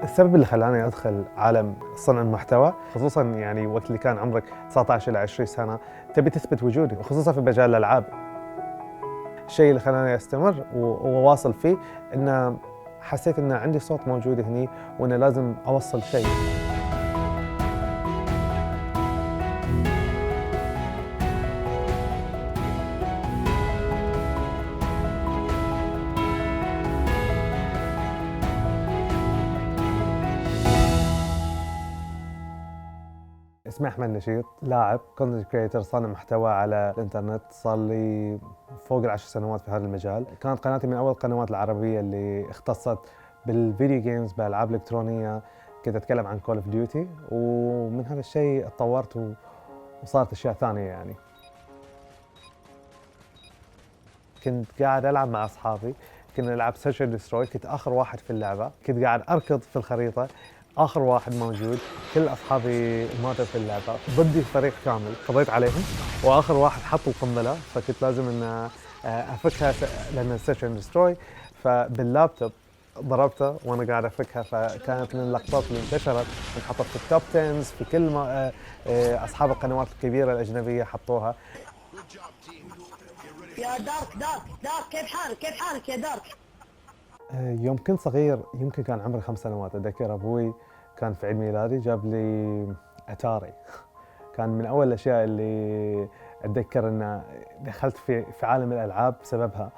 السبب اللي خلاني ادخل عالم صنع المحتوى خصوصا يعني وقت اللي كان عمرك 19 الى 20 سنه تبي تثبت وجودك وخصوصا في مجال الالعاب. الشيء اللي خلاني استمر وواصل فيه انه حسيت ان عندي صوت موجود هني وان لازم اوصل شيء. اسمي أحمد نشيط، لاعب كونتنت كريتر، صانع محتوى على الإنترنت. صار لي فوق 10 سنوات في هذا المجال. كانت قناتي من أول القنوات العربية اللي اختصت بالفيديو جيمز، بالألعاب الإلكترونية. كنت أتكلم عن كول اوف ديوتي، ومن هذا الشيء اتطورت وصارت أشياء ثانية يعني. كنت قاعد ألعب مع أصحابي، كنا نلعب سيرش اند دستروي، كنت آخر واحد في اللعبة، كنت قاعد أركض في الخريطة، آخر واحد موجود، كل أصحابي ماتوا في اللعبة، ضدي فريق كامل، قضيت عليهم، وآخر واحد حط القنبلة، فكنت لازم إن أفكها لأن سيرش اند دستروي، فباللابتوب ضربته وأنا قاعد أفكها، فكانت من اللقطات اللي انتشرت، انحطت في التوب 10 في كل ما أصحاب القنوات الكبيرة الأجنبية حطوها. يا دارك كيف حالك يا دارك؟ يوم كنت صغير يمكن كان عمري 5 سنوات، أتذكر أبوي كان في عيد ميلادي جاب لي أتاري. كان من أول الأشياء اللي أتذكر أن دخلت في عالم الألعاب بسببها.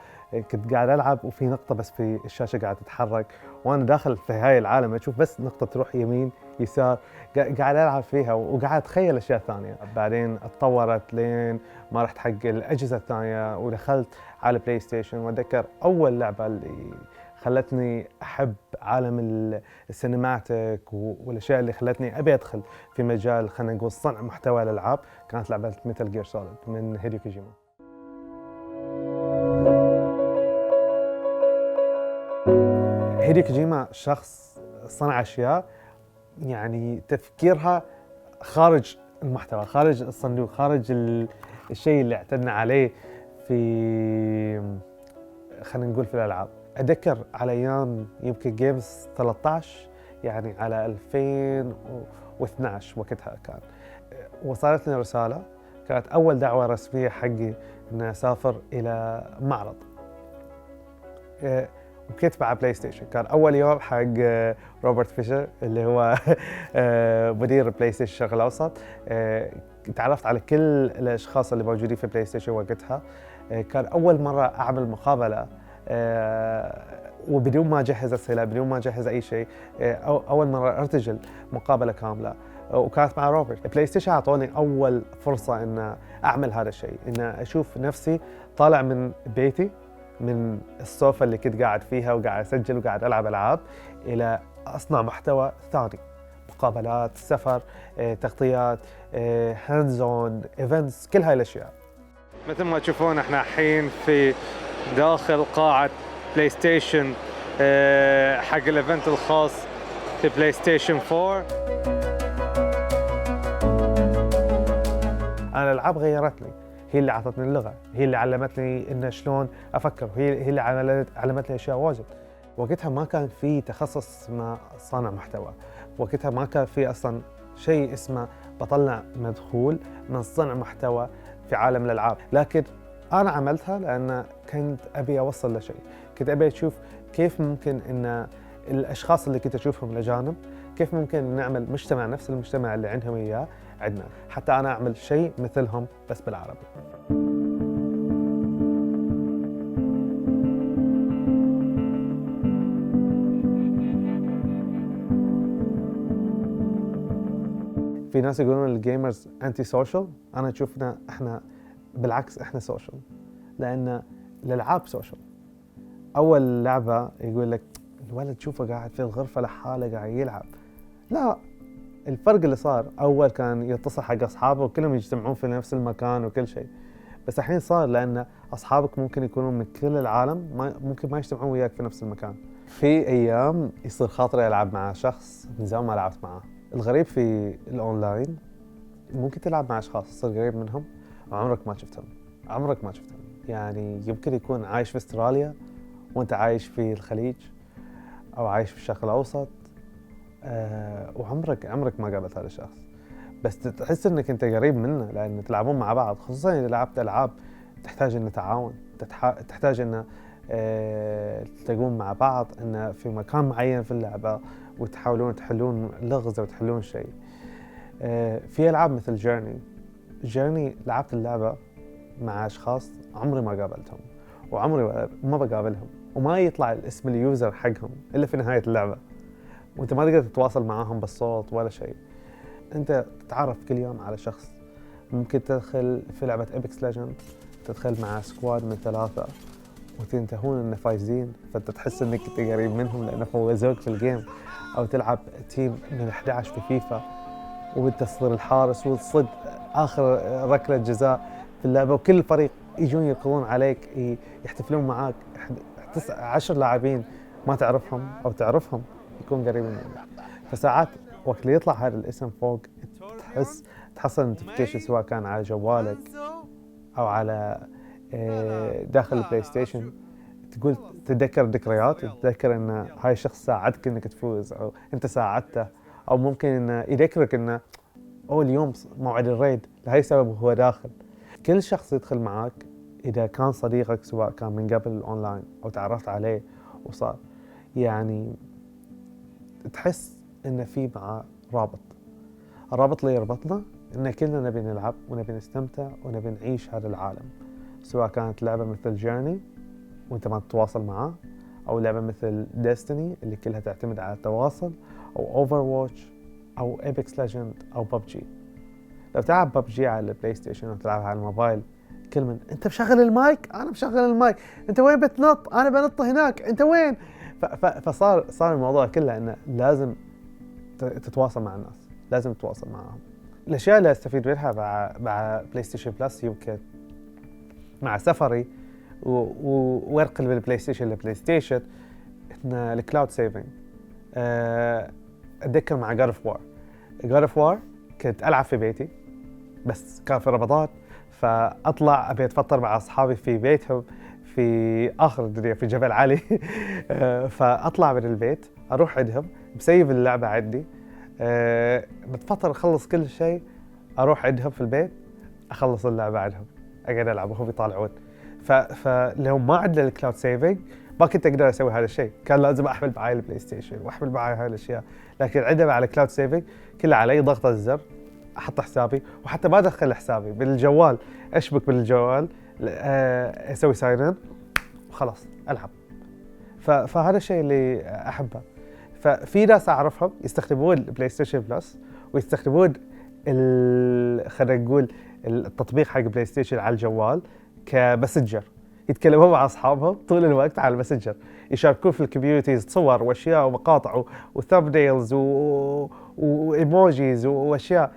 كنت قاعد ألعب وفي نقطة بس في الشاشة قاعدة تتحرك، وأنا داخل في هاي العالم أشوف بس نقطة تروح يمين يسار، قاعد ألعب فيها وقاعد أتخيل أشياء ثانية. بعدين اتطورت لين ما رحت حق الأجهزة الثانية ودخلت على بلاي ستيشن. وأتذكر أول لعبة اللي خلتني أحب عالم السينماتيك والأشياء اللي خلتني أبي أدخل في مجال خلينا نقول صنع محتوى الألعاب كانت لعبة ميتال جير سوليد من هيديو كوجيما. هيديو كوجيما شخص صنع أشياء يعني تفكيرها خارج المحتوى، خارج الصندوق، خارج الشيء اللي اعتدنا عليه في خلينا نقول في الألعاب. أتذكر على أيام يمكن جيمز 13 يعني على 2012 وقتها كان وصلتني رسالة، كانت أول دعوة رسمية حقي إن أسافر إلى معرض، وكنت مع بلاي ستيشن. كان أول يوم حق روبرت فيشر اللي هو مدير بلاي ستيشن الشرق الأوسط. تعرفت على كل الأشخاص اللي موجودين في بلاي ستيشن وقتها. كان أول مرة أعمل مقابلة وبدون ما أجهز أسئلة، بدون ما أجهز أي شيء. أول مرة أرتجل مقابلة كاملة وكانت مع روبرت. بلاي ستيشن أعطوني أول فرصة إن أعمل هذا الشيء، إن أشوف نفسي طالع من بيتي، من السوفا اللي كنت قاعد فيها وقاعد أسجل وقاعد ألعب ألعاب، إلى أصنع محتوى ثاني، مقابلات، سفر، تغطيات، هاندز اون ايفنتس، كل هاي الأشياء. مثل ما تشوفون احنا الحين في داخل قاعة بلاي ستيشن حق الايفنت الخاص في بلاي ستيشن 4. أنا الألعاب غيرتني، هي اللي أعطتني اللغة، هي اللي علمتني إن شلون أفكر، هي اللي علمتني أشياء واجد. وقتها ما كان في تخصص اسمه صانع محتوى، وقتها ما كان في أصلاً شيء اسمه بطلع مدخول من صنع محتوى في عالم الألعاب، لكن أنا عملتها لأن كنت أبي أوصل لشيء، كنت أبي أشوف كيف ممكن إن الأشخاص اللي كنت أشوفهم الأجانب كيف ممكن نعمل مجتمع نفس المجتمع اللي عندهم إياه عندنا، حتى أنا أعمل شيء مثلهم بس بالعربي. في ناس يقولون الجيمرز انتي سوشيال، انا اشوفنا احنا بالعكس، احنا سوشيال، لان الالعاب سوشيال. اول لعبه يقول لك الولد تشوفه قاعد في الغرفه لحاله قاعد يلعب، لا، الفرق اللي صار اول كان يتصل حق اصحابه وكلهم يجتمعون في نفس المكان وكل شيء، بس الحين صار لان اصحابك ممكن يكونون من كل العالم، ممكن ما يجتمعون وياك في نفس المكان. في ايام يصير خاطري العب مع شخص من زمان ما لعبت معه. الغريب في الاونلاين ممكن تلعب مع اشخاص تصير قريب منهم وعمرك ما شفتهم، عمرك ما شفتهم. يعني يمكن يكون عايش في استراليا وانت عايش في الخليج، او عايش في الشرق الاوسط، وعمرك ما قابلت هذا الشخص، بس تحس انك انت قريب منه لان تلعبون مع بعض، خصوصا اذا لعبت العاب تحتاج ان تعاون، تحتاج ان تلتقون مع بعض ان في مكان معين في اللعبه وتحاولون تحلون لغز او تحلون شيء. في العاب مثل جيرني لعبت اللعبه مع اشخاص عمري ما قابلتهم وعمري ما بقابلهم، وما يطلع الاسم اليوزر حقهم الا في نهايه اللعبه، وانت ما تقدر تتواصل معاهم بالصوت ولا شيء. انت تتعرف كل يوم على شخص، ممكن تدخل في لعبه ايبكس ليجند تدخل مع سكواد من 3 وتنتهون انه فايزين، فانت تحس انك انت قريب منهم لانه فوزوك في الجيم. او تلعب تيم من 11 في فيفا وانت تصير الحارس وتصد اخر ركله جزاء في اللعبه، وكل الفريق يجون يركضون عليك يحتفلون معاك. 10 لاعبين ما تعرفهم او تعرفهم يكون قريبين منك. فساعات وقت اللي يطلع هذا الاسم فوق تحصل نوتيفيكيشن سواء كان على جوالك او على داخل البلاي ستيشن، تقول تتذكر الذكريات، تتذكر ان هاي الشخص ساعدك انك تفوز او انت ساعدته، او ممكن انه يذكرك انه اليوم موعد الريد لهي السبب هو داخل. كل شخص يدخل معاك اذا كان صديقك سواء كان من قبل الاونلاين او تعرفت عليه وصار يعني تحس ان في معاه رابط. الرابط اللي يربطنا ان كلنا نبي نلعب ونبي نستمتع ونبي نعيش هذا العالم، سواء كانت لعبه مثل جيرني وانت ما تتواصل معاه، او لعبه مثل ديستني اللي كلها تعتمد على التواصل، او اوفر واتش او ايبكس ليجند او ببجي. لو تلعب ببجي على البلاي ستيشن وتلعبها على الموبايل كل من انت مشغل المايك، انا مشغل المايك، انت وين بتنط، انا بنط هناك، انت وين؟ فصار الموضوع كله انه لازم تتواصل مع الناس، لازم تتواصل معهم. الاشياء اللي استفيد منها مع بلاي ستيشن بلس يمكن مع سفري وارقل بالبلاي ستيشن لبلاي ستيشن ان الكلاود سيفنج. اتذكر مع جاد اوف وار كنت العب في بيتي، بس كان في رمضان فاطلع ابي اتفطر مع اصحابي في بيتهم في اخر الدنيا في جبل علي. فاطلع من البيت اروح عندهم بسيب اللعبه عندي، بتفطر اخلص كل شيء اروح عندهم في البيت اخلص اللعبه عندهم اقعد العب وهم يطالعون. فلو ما عندنا الكلاود سيفنج ما كنت اقدر اسوي هذا الشيء، كان لازم احمل معي البلاي ستيشن واحمل معي هاي الاشياء. لكن عندما على كلاود سيفنج كله علي ضغطه الزر احط حسابي، وحتى ما ادخل حسابي بالجوال اشبك بالجوال اسوي ساين ان وخلاص العب. فهذا الشيء اللي احبه. ففي ناس اعرفهم يستخدمون البلاي ستيشن بلس ويستخدمون خلينا نقول التطبيق حق بلاي ستيشن على الجوال كمسنجر، يتكلمون مع اصحابهم طول الوقت على المسنجر، يشاركون في الكوميونيتيز صور واشياء ومقاطع وثامبنيلز وايموجيز واشياء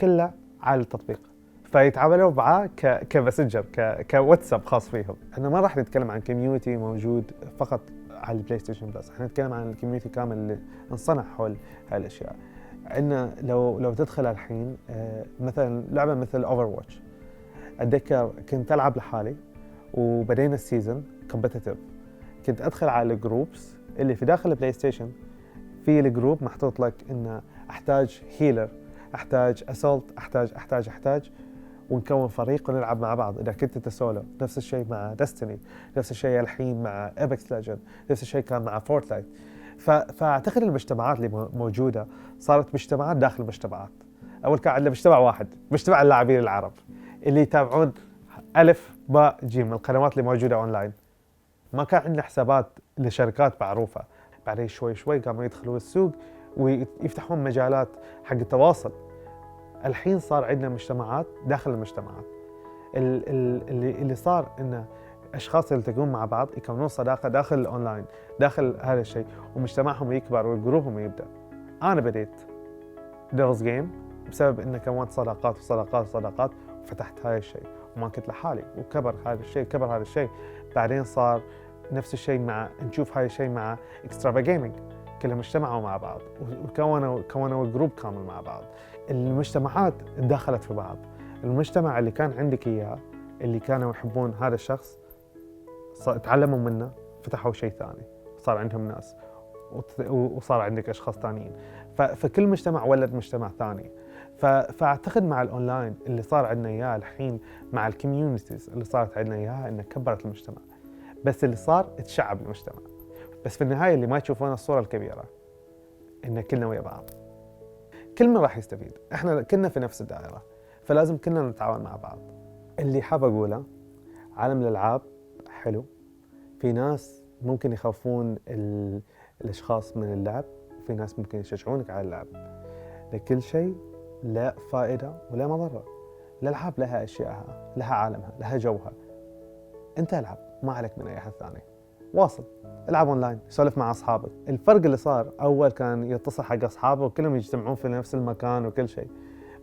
كلها على التطبيق، فيتعاملون معاه كمسنجر كواتساب خاص فيهم. احنا ما راح نتكلم عن كوميونتي موجود فقط على البلاي ستيشن بلس، احنا نتكلم عن الكوميونتي كامل اللي انصنع حول هاي الاشياء. عندنا لو تدخل الحين مثلا لعبه مثل اوفر واتش، اتذكر كنت العب لحالي وبدينا السيزون كومبتيتيف، كنت ادخل على الجروبس اللي في داخل البلاي ستيشن، في الجروب محطوط لك ان احتاج هيلر، احتاج اسولت، احتاج ونكون فريق ونلعب مع بعض. اذا كنت انت سولو، نفس الشيء مع ديستني، نفس الشيء الحين مع ايبكس ليجند، نفس الشيء كان مع فورتنايت. فاعتقد المجتمعات اللي موجوده صارت مجتمعات داخل مجتمعات. اول كان عندنا مجتمع واحد، مجتمع اللاعبين العرب اللي يتابعون الف باء جيم القنوات اللي موجوده اونلاين. ما كان عندنا حسابات لشركات معروفه، بعدين شوي قاموا يدخلون السوق ويفتحون مجالات حق التواصل. الحين صار عندنا مجتمعات داخل المجتمعات. اللي صار ان اشخاص يلتقون مع بعض يكونون صداقه داخل الاونلاين، داخل هذا الشيء، ومجتمعهم يكبر وجروبهم يبدا. انا بديت ديفلز جيم بسبب ان كونت صداقات وفتحت هذا الشيء، وما كنت لحالي، وكبر هذا الشيء. بعدين صار نفس الشيء مع نشوف هذا الشيء مع اكسترافا جيمنج، كلهم اجتمعوا مع بعض وكونوا جروب كامل مع بعض. المجتمعات دخلت في بعض. المجتمع اللي كان عندك اياه اللي كانوا يحبون هذا الشخص تعلموا منه، فتحوا شيء ثاني، صار عندهم ناس وصار عندك اشخاص ثانيين. فكل مجتمع ولد مجتمع ثاني. فاعتقد مع الاونلاين اللي صار عندنا اياه الحين، مع الكوميونيتيز اللي صارت عندنا اياها، انها كبرت المجتمع. بس اللي صار تشعب المجتمع. بس في النهايه اللي ما يشوفون الصوره الكبيره ان كلنا ويا بعض، كل من راح يستفيد. احنا كلنا في نفس الدائره، فلازم كلنا نتعاون مع بعض. اللي حاب اقوله، عالم الالعاب حلو. في ناس ممكن يخافون الاشخاص من اللعب، وفي ناس ممكن يشجعونك على اللعب. لكل شيء لا فائده ولا مضره. الالعاب لها اشيائها، لها عالمها، لها جوها. انت العب، ما عليك من اي احد ثاني. واصل العب اونلاين، سولف مع اصحابك. الفرق اللي صار، اول كان يتصل حق اصحابه وكلهم يجتمعون في نفس المكان وكل شيء،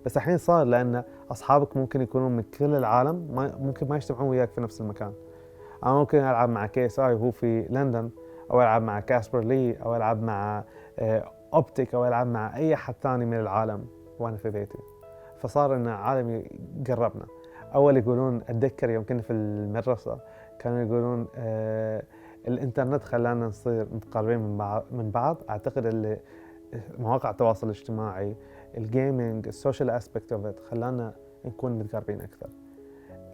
بس الحين صار لان اصحابك ممكن يكونون من كل العالم، ممكن ما يجتمعون وياك في نفس المكان. انا ممكن العب مع كي اس اي وهو في لندن، او العب مع كاسبر لي، او العب مع اوبتيك، او العب مع اي احد ثاني من العالم وانا في بيتي. فصار ان عالم يقربنا. اول يقولون، اتذكر يوم كنا في المدرسه كانوا يقولون الانترنت خلانا نصير متقربين من بعض. اعتقد اللي مواقع التواصل الاجتماعي، الجيمنج، السوشيال اسبكت اوف ات خلانا نكون متقربين اكثر.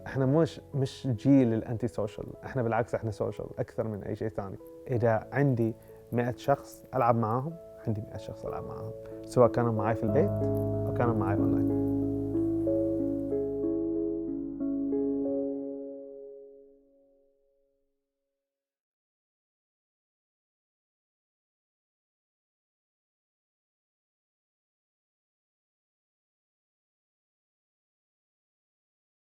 احنا مش جيل الانتي سوشيال، احنا بالعكس احنا سوشيال اكثر من اي شيء ثاني. اذا عندي 100 شخص العب معاهم، عندي 100 شخص العب معاهم، سواء كانوا معي في البيت او كانوا معي اونلاين.